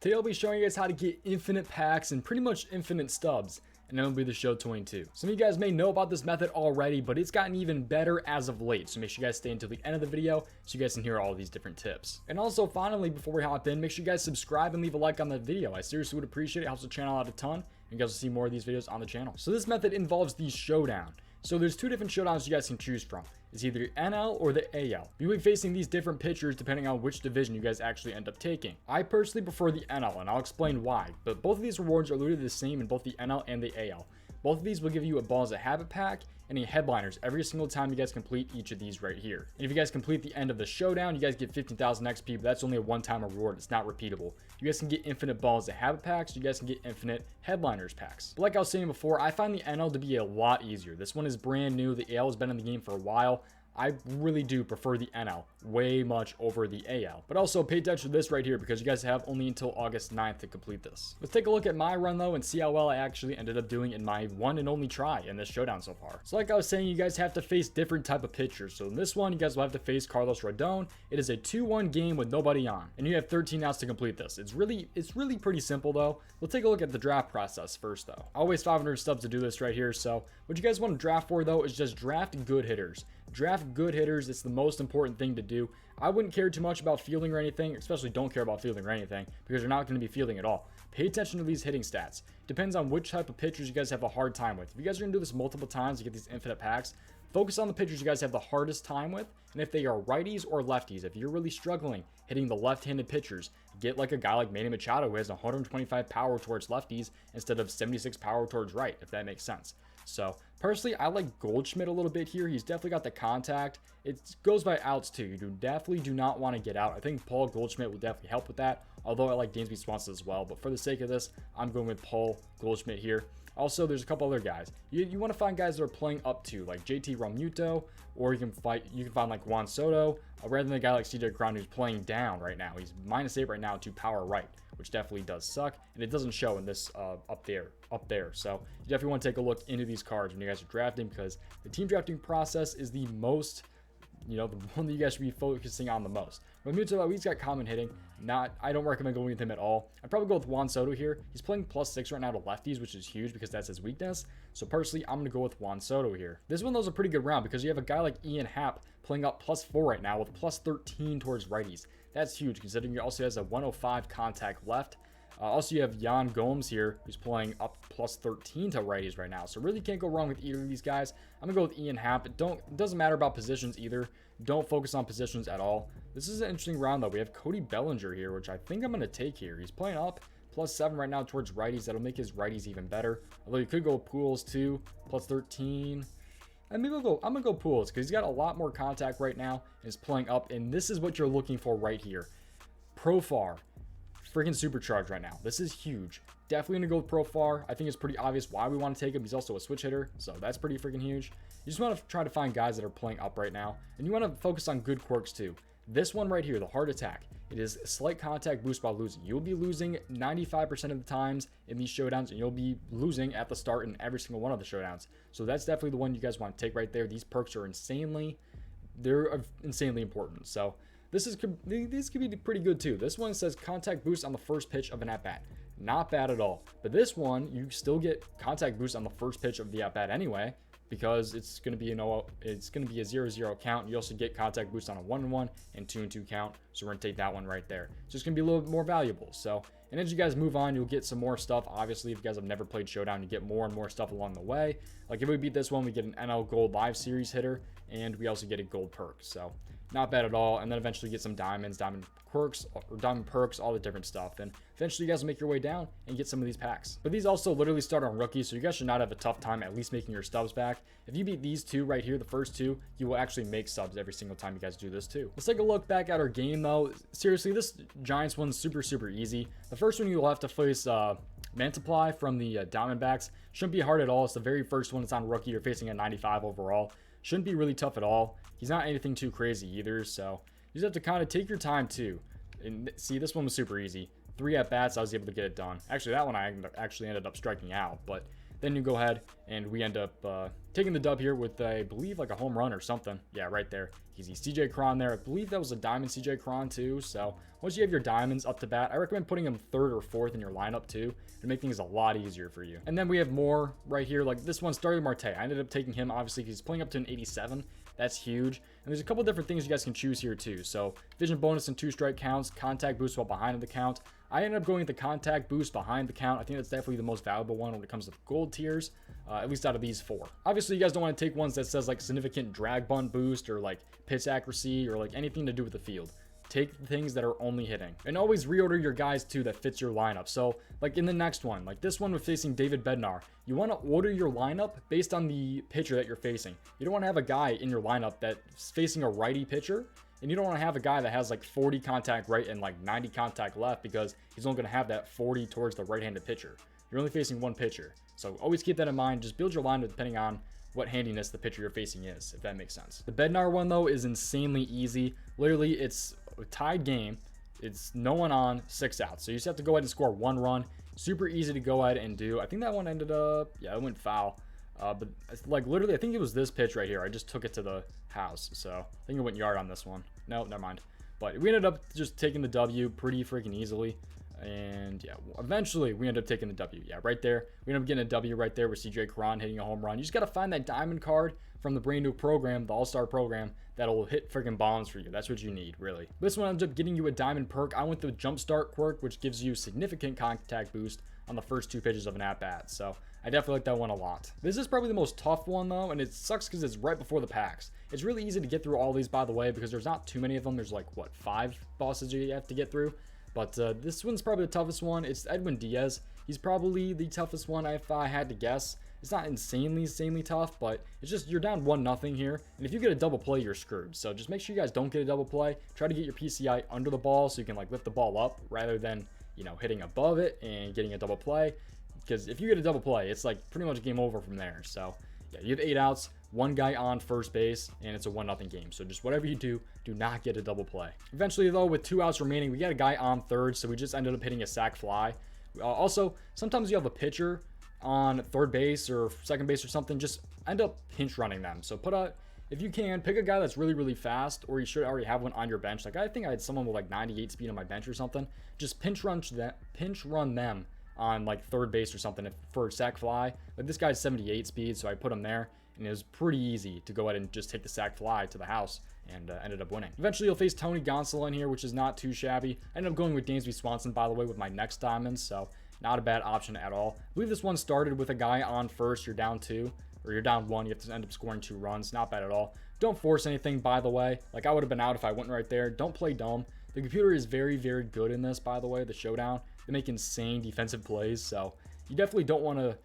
Today I'll be showing you guys how to get infinite packs and pretty much infinite stubs, and then it'll be the show 22. Some of you guys may know about this method already, but it's gotten even better as of late, so make sure you guys stay until the end of the video so you guys can hear all these different tips. And also, finally, before we hop in, make sure you guys subscribe and leave a like on the video. I seriously would appreciate it. It helps the channel out a ton, and you guys will see more of these videos on the channel. So this method involves the showdown. So there's two different showdowns you guys can choose from. It's either NL or the AL. You'll be facing these different pitchers depending on which division you guys actually end up taking. I personally prefer the NL, and I'll explain why, but both of these rewards are literally the same in both the NL and the AL. Both of these will give you a Balls of Habit pack and a headliners every single time you guys complete each of these right here. And if you guys complete the end of the showdown, you guys get 15,000 XP, but that's only a one-time reward. It's not repeatable. You guys can get infinite Balls of Habit packs. You guys can get infinite headliners packs. But like I was saying before, I find the NL to be a lot easier. This one is brand new. The AL has been in the game for a while. I really do prefer the NL way much over the AL. But also pay attention to this right here because you guys have only until August 9th to complete this. Let's take a look at my run though and see how well I actually ended up doing in my one and only try in this showdown so far. So like I was saying, you guys have to face different type of pitchers. So in this one, you guys will have to face Carlos Rodon. It is a 2-1 game with nobody on, and you have 13 outs to complete this. It's really pretty simple though. We'll take a look at the draft process first though. Always 500 stubs to do this right here. So what you guys want to draft for though is just draft good hitters. Draft good hitters. It's the most important thing to do. I wouldn't care too much about fielding or anything, especially don't care about fielding or anything, because you're not going to be fielding at all. Pay attention to these hitting stats. Depends on which type of pitchers you guys have a hard time with. If you guys are going to do this multiple times to get these infinite packs, focus on the pitchers you guys have the hardest time with, and if they are righties or lefties. If you're really struggling hitting the left-handed pitchers, get like a guy like Manny Machado who has 125 power towards lefties instead of 76 power towards right, if that makes sense. So personally, I like Goldschmidt a little bit here. He's definitely got the contact. It goes by outs too. You definitely do not want to get out. I think Paul Goldschmidt would definitely help with that, although I like Dansby Swanson as well. But for the sake of this, I'm going with Paul Goldschmidt here. Also, there's a couple other guys. You want to find guys that are playing up to, like JT Realmuto, or you can find like Juan Soto, rather than a guy like CJ Cron who's playing down right now. He's -8 right now to power right, which definitely does suck, and it doesn't show in this up there. So you definitely want to take a look into these cards when you guys are drafting, because the team drafting process is the most, the one that you guys should be focusing on the most. Realmuto, he's got common hitting. I don't recommend going with him at all. I'd probably go with Juan Soto here. He's playing +6 right now to lefties, which is huge because that's his weakness. So personally, I'm going to go with Juan Soto here. This one, though, is a pretty good round because you have a guy like Ian Happ playing up +4 right now with +13 towards righties. That's huge considering he also has a 105 contact left. Also, you have Yan Gomes here, who's playing up +13 to righties right now. So really can't go wrong with either of these guys. I'm going to go with Ian Happ. It doesn't matter about positions either. Don't focus on positions at all. This is an interesting round, though. We have Cody Bellinger here, which I think I'm going to take here. He's playing up +7 right now towards righties. That'll make his righties even better. Although you could go Pools too, +13. And maybe I'm going to go Pools because he's got a lot more contact right now and is playing up. And this is what you're looking for right here. Profar. Freaking supercharged right now. This is huge. Definitely gonna go with Profar. I think it's pretty obvious why we want to take him. He's also a switch hitter, so that's pretty freaking huge. You just want to try to find guys that are playing up right now, and you want to focus on good quirks too. This one right here, the heart attack, it is a slight contact boost while losing. You'll be losing 95% of the times in these showdowns, and you'll be losing at the start in every single one of the showdowns. So that's definitely the one you guys want to take right there. These perks are insanely important. So these could be pretty good too. This one says contact boost on the first pitch of an at-bat. Not bad at all. But this one, you still get contact boost on the first pitch of the at-bat anyway, because it's going to be a 0-0 count. You also get contact boost on a 1-1 and 2-2 count. So we're going to take that one right there. It's just going to be a little bit more valuable. So, and as you guys move on, you'll get some more stuff. Obviously, if you guys have never played Showdown, you get more and more stuff along the way. Like if we beat this one, we get an NL Gold Live Series hitter, and we also get a gold perk. So not bad at all. And then eventually get some diamonds, diamond quirks, or diamond perks, all the different stuff. And eventually you guys will make your way down and get some of these packs. But these also literally start on rookies, so you guys should not have a tough time at least making your stubs back. If you beat these two right here, the first two, you will actually make subs every single time you guys do this too. Let's take a look back at our game though. Seriously, this Giants one's super easy. The first one you will have to face Mantiply from the Diamondbacks. Shouldn't be hard at all. It's the very first one. It's on rookie. You're facing a 95 overall. Shouldn't be really tough at all. He's not anything too crazy either, so you just have to kind of take your time too. And see, this one was super easy. 3 at-bats, I was able to get it done. Actually, that one I actually ended up striking out, but then you go ahead and we end up taking the dub here with, I believe, like a home run or something. Yeah, right there. Easy. CJ Cron there. I believe that was a diamond CJ Cron too. So once you have your diamonds up to bat, I recommend putting them third or fourth in your lineup too to make things a lot easier for you. And then we have more right here. Like this one, Starry Marte. I ended up taking him, obviously, because he's playing up to an 87. That's huge. And there's a couple different things you guys can choose here too. So vision bonus and 2-strike counts, contact boost while behind the count. I ended up going with the contact boost behind the count. I think that's definitely the most valuable one when it comes to gold tiers, at least out of these 4. Obviously, you guys don't want to take ones that says like significant drag bunt boost or like pitch accuracy or like anything to do with the field. Take things that are only hitting. And always reorder your guys too that fits your lineup. So like in the next one, like this one with facing David Bednar, you want to order your lineup based on the pitcher that you're facing. You don't want to have a guy in your lineup that's facing a righty pitcher, and you don't want to have a guy that has like 40 contact right and like 90 contact left, because he's only going to have that 40 towards the right-handed pitcher. You're only facing one pitcher. So always keep that in mind. Just build your lineup depending on what handiness the pitcher you're facing is, if that makes sense. The Bednar one though is insanely easy. Literally, it's a tied game. It's no one on, 6 outs. So you just have to go ahead and score 1 run. Super easy to go ahead and do. I think that one ended up, yeah, it went foul. But like literally, I think it was this pitch right here. I just took it to the house. So I think it went yard on this one. No, never mind. But we ended up just taking the W pretty freaking easily. And yeah, eventually we ended up taking the W. Yeah, right there. We ended up getting a W right there with CJ Cron hitting a home run. You just got to find that diamond card from the brand new program, the All-Star program, that'll hit freaking bombs for you. That's what you need, really. This one ends up getting you a diamond perk. I went the Jumpstart quirk, which gives you significant contact boost on the first 2 pitches of an at-bat. So I definitely like that one a lot. This is probably the most tough one though, and it sucks because it's right before the packs. It's really easy to get through all these, by the way, because there's not too many of them. There's like, what, 5 bosses you have to get through? But this one's probably the toughest one. It's Edwin Diaz. He's probably the toughest one if I had to guess. It's not insanely tough, but it's just you're down 1-0 here. And if you get a double play, you're screwed. So just make sure you guys don't get a double play. Try to get your PCI under the ball so you can like lift the ball up rather than, you know, hitting above it and getting a double play. Because if you get a double play, it's like pretty much game over from there. So yeah, you have 8 outs. 1 guy on first base, and it's a 1-0 game. So just whatever you do, do not get a double play. Eventually, though, with 2 outs remaining, we got a guy on third, so we just ended up hitting a sac fly. Also, sometimes you have a pitcher on third base or second base or something, just end up pinch running them. So if you can, pick a guy that's really fast, or you should already have one on your bench. Like I think I had someone with like 98 speed on my bench or something. Just pinch run them on like third base or something for a sac fly. Like this guy's 78 speed, so I put him there. And it was pretty easy to go ahead and just take the sac fly to the house, and ended up winning. Eventually, you'll face Tony Gonsolin in here, which is not too shabby. I ended up going with Dansby Swanson, by the way, with my next diamonds, so not a bad option at all. I believe this one started with a guy on first. You're down 2, or you're down 1. You have to end up scoring 2 runs. Not bad at all. Don't force anything, by the way. Like, I would have been out if I went right there. Don't play dumb. The computer is very good in this, by the way, the showdown. They make insane defensive plays, so you definitely don't want to,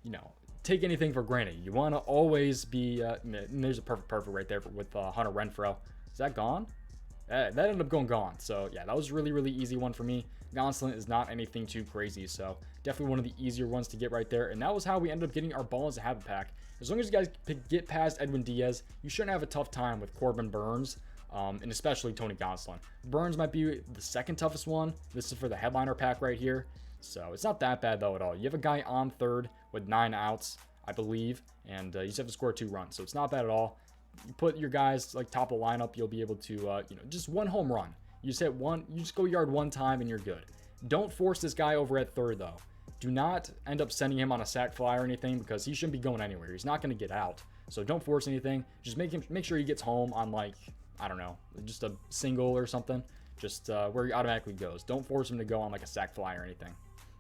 you know, take anything for granted. You want to always be there's a perfect right there with Hunter Renfroe. Is that gone? That ended up going gone. So yeah, that was really easy one for me. Gonsolin is not anything too crazy, so definitely one of the easier ones to get right there. And that was how we ended up getting our Balls and Habit pack. As long as you guys get past Edwin Diaz, you shouldn't have a tough time with Corbin Burns, and especially Tony Gonsolin. Burns might be the second toughest one. This is for the headliner pack right here. So it's not that bad though at all. You have a guy on third with 9 outs, I believe, and you just have to score 2 runs. So it's not bad at all. You put your guys like top of the lineup, you'll be able to, you know, just 1 home run. You just hit 1, you just go yard 1 time and you're good. Don't force this guy over at third though. Do not end up sending him on a sac fly or anything, because he shouldn't be going anywhere. He's not going to get out. So don't force anything. Just make sure he gets home on like, I don't know, just a single or something. Just where he automatically goes. Don't force him to go on like a sac fly or anything.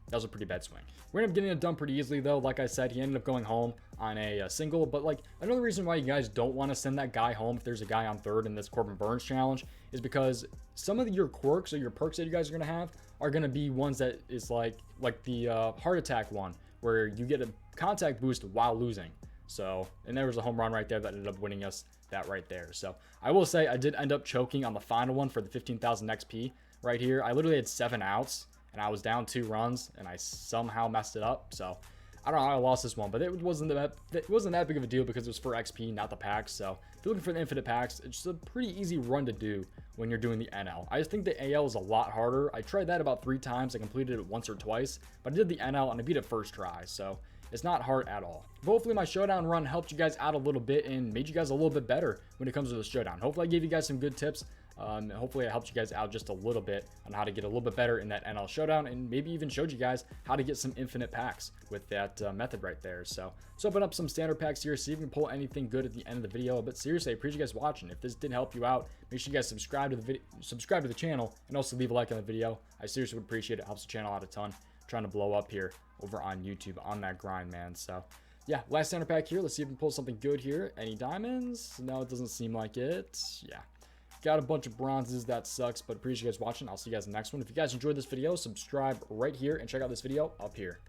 That was a pretty bad swing. We ended up getting it done pretty easily though. Like I said, he ended up going home on a single. But like another reason why you guys don't want to send that guy home if there's a guy on third in this Corbin Burns challenge is because some of your quirks or your perks that you guys are going to have are going to be ones that is like the heart attack one, where you get a contact boost while losing. So, and there was a home run right there that ended up winning us that right there. So I will say I did end up choking on the final one for the 15,000 XP right here. I literally had 7 outs. And I was down 2 runs, and I somehow messed it up. So I don't know how I lost this one, but it wasn't that big of a deal because it was for XP, not the packs. So if you're looking for the infinite packs, it's just a pretty easy run to do when you're doing the NL. I just think the AL is a lot harder. I tried that about 3 times. I completed it once or twice, but I did the NL and I beat it first try. So It's not hard at all. But hopefully my showdown run helped you guys out a little bit and made you guys a little bit better when it comes to the showdown. Hopefully I gave you guys some good tips. Hopefully I helped you guys out just a little bit on how to get a little bit better in that NL showdown, and maybe even showed you guys how to get some infinite packs with that method right there. So let's open up some standard packs here, see if we can pull anything good at the end of the video. But seriously, I appreciate you guys watching. If this did help you out, make sure you guys subscribe to the video, subscribe to the channel, and also leave a like on the video. I seriously would appreciate it. It helps the channel out a ton. I'm trying to blow up here over on YouTube on that grind, man. So yeah, last standard pack here. Let's see if we can pull something good here. Any diamonds? No, it doesn't seem like it. Yeah. Got a bunch of bronzes. That sucks, but appreciate you guys watching. I'll see you guys in the next one. If you guys enjoyed this video, subscribe right here and check out this video up here.